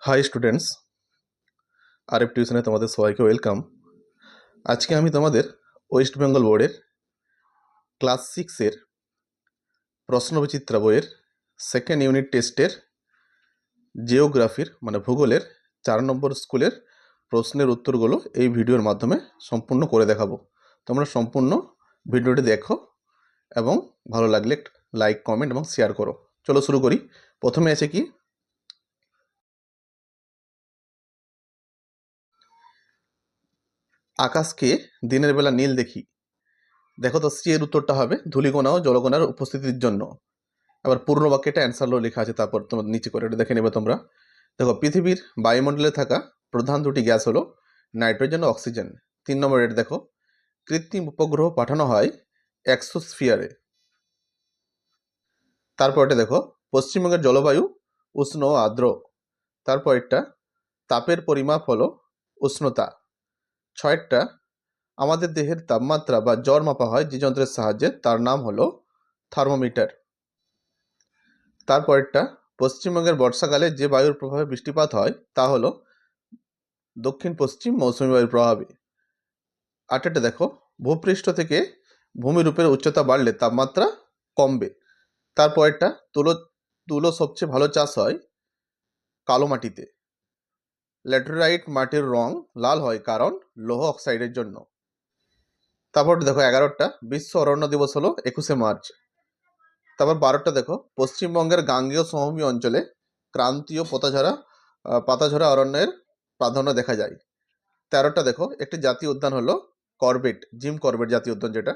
High students, RF টিউশনে তোমাদের সবাইকে ওয়েলকাম। আজকে আমি তোমাদের ওয়েস্ট বেঙ্গল বোর্ডের ক্লাস 6-এর প্রশ্নবিচিত্রা বইয়ের সেকেন্ড ইউনিট টেস্টের জিওগ্রাফির ভূগোলের 4 নম্বর স্কুলের প্রশ্নের উত্তরগুলো এই ভিডিওর মাধ্যমে সম্পূর্ণ করে দেখাবো। তোমরা সম্পূর্ণ ভিডিওটি দেখো এবং ভালো লাগলে লাইক, কমেন্ট এবং শেয়ার করো। চলো শুরু করি। প্রথমে আছে কি, আকাশকে দিনের বেলা নীল দেখি। দেখো তো, সি এর উত্তরটা হবে ধূলিকণা ও জলকণার উপস্থিতির জন্য। আবার পূর্ণ বাক্যটা অ্যান্সার লেখা আছে, তারপর তোমার নিচে করে এটা দেখে নেবে তোমরা। দেখো, পৃথিবীর বায়ুমণ্ডলে থাকা প্রধান দুটি গ্যাস হলো নাইট্রোজেন ও অক্সিজেন। 3 নম্বর এটা দেখো, কৃত্রিম উপগ্রহ পাঠানো হয় এক্সোস্ফিয়ারে। তারপর এটা দেখো, পশ্চিমবঙ্গের জলবায়ু উষ্ণ ও আর্দ্র। তারপর এটা, তাপের পরিমাপ হলো উষ্ণতা। 6টা, আমাদের দেহের তাপমাত্রা বা জ্বর মাপা হয় যে যন্ত্রের সাহায্যে, তার নাম হলো থার্মোমিটার। তারপরেরটা, পশ্চিমবঙ্গের বর্ষাকালে যে বায়ুর প্রভাবে বৃষ্টিপাত হয় তা হলো দক্ষিণ পশ্চিম মৌসুমী বায়ুর প্রভাবে। 8টা দেখো, ভূপৃষ্ঠ থেকে ভূমিরূপের উচ্চতা বাড়লে তাপমাত্রা কমবে। তারপরেরটা, তুলো সবচেয়ে ভালো চাষ হয় কালো মাটিতে। ল্যাটেরাইট মাটির রং লাল হয় কারণ লৌহ অক্সাইডের জন্য। তারপর দেখো 11টা, বিশ্ব অরণ্য দিবস হলো 21শে মার্চ। তারপর 12টা দেখো, পশ্চিমবঙ্গের গাঙ্গেয় সমভূমি অঞ্চলে ক্রান্তীয় পাতাঝরা অরণ্যের প্রাধান্য দেখা যায়। 13টা দেখো, একটি জাতীয় উদ্যান হলো কর্বেট, জিম কর্বেট জাতীয় উদ্যান যেটা।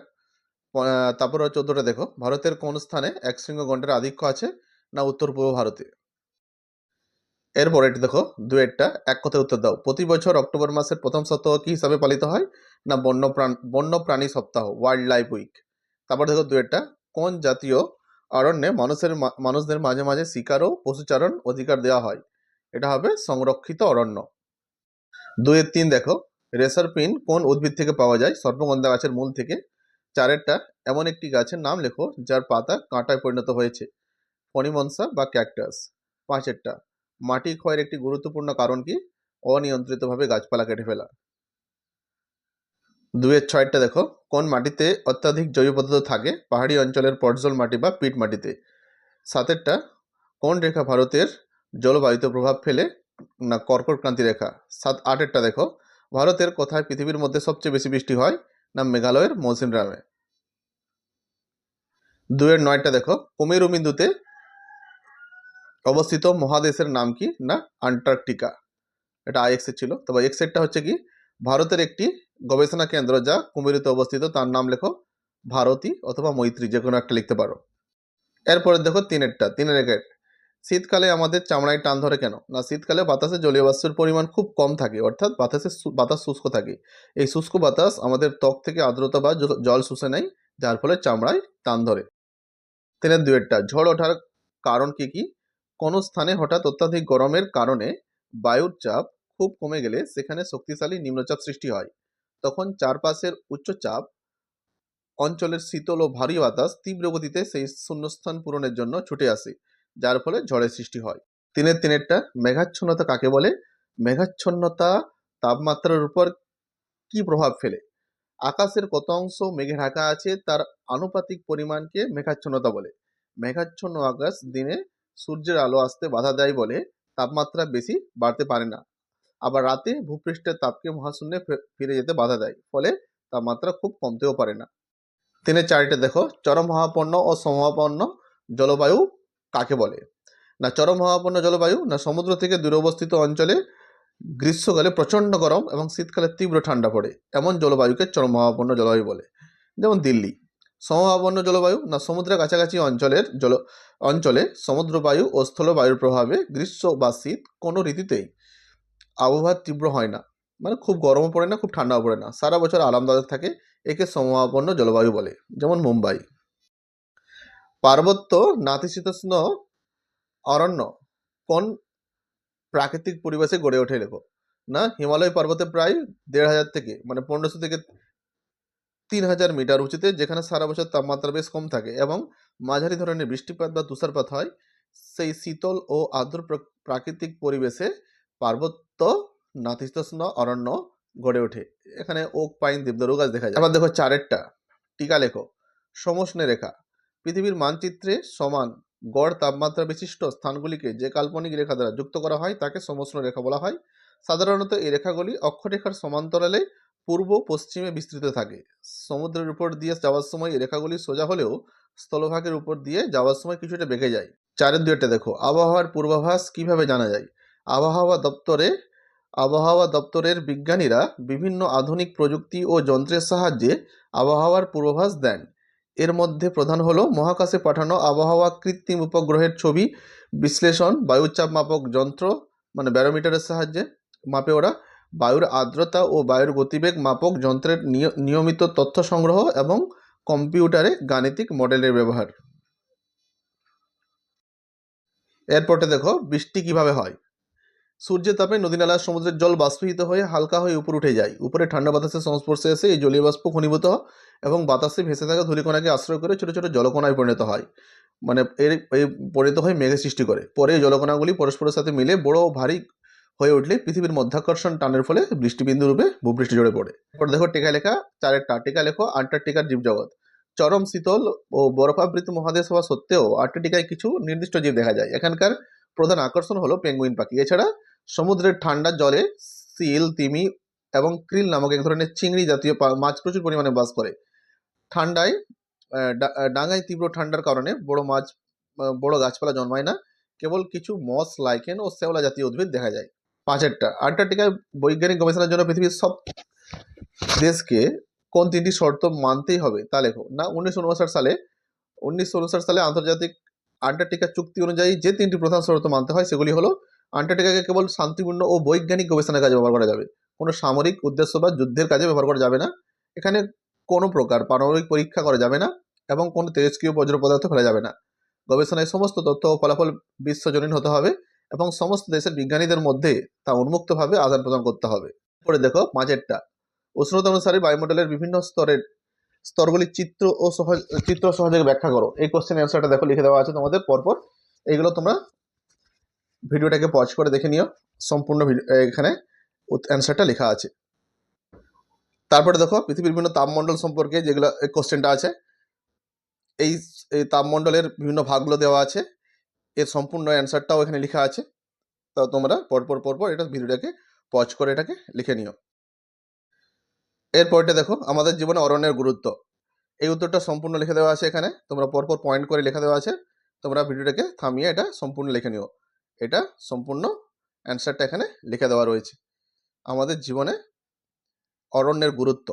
তারপর 14টা দেখো, ভারতের কোন স্থানে একশৃঙ্গ গন্ডারের আধিক্য আছে? না উত্তর পূর্ব ভারতে। এরপর এটি দেখো, দুয়েরটা, এক কথায় উত্তর দাও। প্রতি বছর অক্টোবর মাসের প্রথম সপ্তাহ কি হিসাবে পালিত হয়? না বন্য প্রাণী সপ্তাহ, ওয়াইল্ড লাইফ উইক। তারপর দেখো দুয়েরটা, কোন জাতীয় অরণ্যে মানুষদের মাঝে মাঝে শিকার ও পশুচারণ অধিকার দেওয়া হয়? এটা হবে সংরক্ষিত অরণ্য। 2-3 দেখো, রেসার পিন কোন উদ্ভিদ থেকে পাওয়া যায়? সর্পগন্ধা গাছের মূল থেকে। 4টা, এমন একটি গাছের নাম লেখো যার পাতা কাঁটায় পরিণত হয়েছে। ফণিমনসা বা ক্যাকটাস। 5টা, মাটি ক্ষয়ের একটি গুরুত্বপূর্ণ কারণ কি? অনিয়ন্ত্রিতভাবে গাছপালা কেটে ফেলা। 6টা দেখো, কোন মাটিতে অত্যাধিক জৈব পদার্থ থাকে? পাহাড়ি অঞ্চলের পর্জল মাটি বা পিট মাটিতে। 7টা, কোন রেখা ভারতের জলবায়ুতে প্রভাব ফেলে? না কর্কট ক্রান্তি রেখা। 8টা দেখো, ভারতের কোথায় পৃথিবীর মধ্যে সবচেয়ে বেশি বৃষ্টি হয়? না মেঘালয়ের মৌসিনরামে। 9টা দেখো, কুমেরু বিন্দুতে অবস্থিত মহাদেশের নাম কি? না আন্টার্কটিকা। এটা আইএক্স এর ছিল। তবে এক্সেরটা হচ্ছে কি, ভারতের একটি গবেষণা কেন্দ্র যা কুমেরুতে অবস্থিত, তার নাম লেখো ভারতী অথবা মৈত্রী, যে কোনো একটা লিখতে পারো। এরপরে দেখো 3 এর শীতকালে আমাদের চামড়ায় টান ধরে কেন? না শীতকালে বাতাসে জলীয় বাষ্পের পরিমাণ খুব কম থাকে, অর্থাৎ বাতাস শুষ্ক থাকে। এই শুষ্ক বাতাস আমাদের ত্বক থেকে আর্দ্রতা বা জল শুষে নেয়, যার ফলে চামড়ায় টান ধরে। 3-2, ঝড় ওঠার কারণ কি কি? কোন স্থানে হঠাৎ অত্যাধিক গরমের কারণে বায়ুর চাপ খুব কমে গেলে সেখানে শক্তিশালী নিম্নচাপ সৃষ্টি হয়। তখন চারপাশের উচ্চচাপ অঞ্চলের শীতল ও ভারী বাতাস তীব্র গতিতে সেই শূন্যস্থান পূরণের জন্য ছুটে আসে, যার ফলে ঝড়ের সৃষ্টি হয়। 3-3, মেঘাচ্ছন্নতা কাকে বলে? মেঘাচ্ছন্নতা তাপমাত্রার উপর কি প্রভাব ফেলে? আকাশের কত অংশ মেঘে ঢাকা আছে তার আনুপাতিক পরিমাণকে মেঘাচ্ছন্নতা বলে। মেঘাচ্ছন্ন আকাশ দিনে সূর্যের আলো আসতে বাধা দেয় বলে তাপমাত্রা বেশি বাড়তে পারে না। আবার রাতে ভূপৃষ্ঠের তাপকে মহাশূন্যে ফিরে যেতে বাধা দেয়, ফলে তাপমাত্রা খুব কমতেও পারে না। 3-4 দেখো, চরমভাবাপন্ন ও সমভাবাপন্ন জলবায়ু কাকে বলে? না চরমভাবাপন্ন জলবায়ু না সমুদ্র থেকে দূরে অবস্থিত অঞ্চলে গ্রীষ্মকালে প্রচণ্ড গরম এবং শীতকালে তীব্র ঠান্ডা পড়ে, এমন জলবায়ুকে চরমভাবাপন্ন জলবায়ু বলে। যেমন দিল্লি। সমভাবাপন্ন জলবায়ু না সমুদ্রের কাছাকাছি অঞ্চলে সমুদ্রবায়ু ও স্থলবায়ুর প্রভাবে গ্রীষ্ম বা শীত কোনো ঋতুতেই আবহাওয়া তীব্র হয় না, খুব গরমও পড়ে না, খুব ঠান্ডাও পড়ে না, সারা বছর আরামদায়ক থাকে, একে সমভাবাপন্ন জলবায়ু বলে। যেমন মুম্বাই। পার্বত্য নাতিশীতোষ্ণ অরণ্য কোন প্রাকৃতিক পরিবেশে গড়ে ওঠে লেখো? না হিমালয় পর্বতে প্রায় 1500 থেকে 1500 থেকে 3000 মিটার উঁচুতে, যেখানে সারা বছর তাপমাত্রা বেশ কম থাকে এবং মাঝারি ধরনের বৃষ্টিপাত বা তুষারপাত হয়, সেই শীতল ও আর্দ্র প্রাকৃতিক পরিবেশে পার্বত্য নাতিশীতোষ্ণ অরণ্য গড়ে ওঠে। এখানে ওক, পাইন, দেবদারু গাছ দেখা যায়। আবার দেখো 4-এরটা, টিকা লেখো। সমষ্ণে রেখা। পৃথিবীর মানচিত্রে সমান গড় তাপমাত্রা বিশিষ্ট স্থানগুলিকে যে কাল্পনিক রেখা দ্বারা যুক্ত করা হয় তাকে সমষ্ণ রেখা বলা হয়। সাধারণত এই রেখাগুলি অক্ষরেখার সমান্তরালে পূর্ব পশ্চিমে বিস্তৃত থাকে। সমুদ্রের উপর দিয়ে যাওয়ার সময় এই রেখাগুলি সোজা হলেও স্থলভাগের উপর দিয়ে যাওয়ার সময় কিছুটা বেঁকে যায়। 4-এর 2-টা দেখো। আবহাওয়ার পূর্বাভাস কিভাবে জানা যায়? আবহাওয়া দপ্তরের বিজ্ঞানীরা বিভিন্ন আধুনিক প্রযুক্তি ও যন্ত্রের সাহায্যে আবহাওয়ার পূর্বাভাস দেন। এর মধ্যে প্রধান হলো মহাকাশে পাঠানো আবহাওয়া কৃত্রিম উপগ্রহের ছবি বিশ্লেষণ, বায়ুচাপ মাপক যন্ত্র মানে ব্যারোমিটারের সাহায্যে মাপে ওরা, বায়ুর আর্দ্রতা ও বায়ুর গতিবেগ মাপক যন্ত্রের নিয়মিত তথ্য সংগ্রহ এবং কম্পিউটারে গাণিতিক মডেলের ব্যবহার। এরপরটা দেখো, বৃষ্টি কিভাবে হয়? সূর্যের তাপে নদী-নালা, সমুদ্রের জল বাষ্পীভূত হয়ে হালকা হয়ে উপরে উঠে যায়। উপরে ঠান্ডা বাতাসের সংস্পর্শে এসে এই জলীয় বাষ্প ঘনীভূত এবং বাতাসে ভেসে থাকা ধূলিকণাকে আশ্রয় করে ছোট ছোট জলকণায় পরিণত হয়। মানে এই পরিণত হয়ে মেঘের সৃষ্টি করে। পরে এই জলকণাগুলি পরস্পরের সাথে মিলে বড় ও ভারী হয়ে উঠলে পৃথিবীর মধ্যাকর্ষণ টানের ফলে বৃষ্টিবিন্দু রূপে ভূপৃষ্ঠে ঝরে পড়ে। এরপর দেখো টিকা লেখা 4-এরটা, টিকা লেখো। আন্টার্কটিকার জীবজগৎ। চরম শীতল ও বরফাবৃত মহাদেশ হওয়া সত্ত্বেও আন্টার্কটিকায় কিছু নির্দিষ্ট জীব দেখা যায়। এখানকার প্রধান আকর্ষণ হলো পেঙ্গুইন পাখি। এছাড়া সমুদ্রের ঠান্ডা জলে সিল, তিমি এবং ক্রিল নামক এক ধরনের চিংড়ি জাতীয় মাছ প্রচুর পরিমাণে বাস করে। ঠান্ডায় ডাঙায় তীব্র ঠান্ডার কারণে বড় গাছপালা জন্মায় না, কেবল কিছু মস, লাইকেন ও শ্যাওলা জাতীয় উদ্ভিদ দেখা যায়। 5-এরটা, আন্টার্কটিকায় বৈজ্ঞানিক গবেষণার জন্য পৃথিবীর সব দেশকে কোন 3টি শর্ত মানতেই হবে তা লেখো। না, 1959 সালে আন্তর্জাতিক আন্টার্কটিকা চুক্তি অনুযায়ী যে 3টি প্রধান শর্ত মানতে হয় সেগুলি হলো: আন্টার্কটিকাকে কেবল শান্তিপূর্ণ ও বৈজ্ঞানিক গবেষণার কাজে ব্যবহার করা যাবে, কোনো সামরিক উদ্দেশ্য বা যুদ্ধের কাজে ব্যবহার করা যাবে না, এখানে কোনো প্রকার পারমাণবিক পরীক্ষা করা যাবে না এবং কোনো তেজস্ক্রিয় বজ্র পদার্থ ফেলা যাবে না। গবেষণায় সমস্ত তথ্য ও ফলাফল বিশ্বজনীন হতে হবে এবং সমস্ত দেশের বিজ্ঞানীদের মধ্যে তা উন্মুক্তভাবে আদান প্রদান করতে হবে। পরে দেখো 5-এরটা, উষ্ণতা অনুসারে বায়ুমণ্ডলের বিভিন্ন স্তরগুলি চিত্র সহযোগে ব্যাখ্যা করো। এই কোশ্চেন অ্যান্সারটা দেখো লিখে দেওয়া আছে তোমাদের পরপর। এইগুলো তোমরা ভিডিওটাকে পজ করে দেখে নিও, সম্পূর্ণ এখানে অ্যান্সারটা লেখা আছে। তারপরে দেখো পৃথিবীর বিভিন্ন তাপমণ্ডল সম্পর্কে যেগুলো কোশ্চেনটা আছে, এই তাপমণ্ডলের বিভিন্ন ভাগগুলো দেওয়া আছে, এর সম্পূর্ণ অ্যান্সারটাও এখানে লেখা আছে। তো তোমরা পরপর এটা ভিডিওটাকে পজ করে এটাকে লিখে নিও। এরপরটা দেখো আমাদের জীবনে অরণ্যের গুরুত্ব। এই উত্তরটা সম্পূর্ণ লিখে দেওয়া আছে এখানে, তোমরা পরপর পয়েন্ট করে লেখা দেওয়া আছে, তোমরা ভিডিওটাকে থামিয়ে এটা সম্পূর্ণ লিখে নিও। এটা সম্পূর্ণ অ্যান্সারটা এখানে লিখে দেওয়া রয়েছে। আমাদের জীবনে অরণ্যের গুরুত্ব।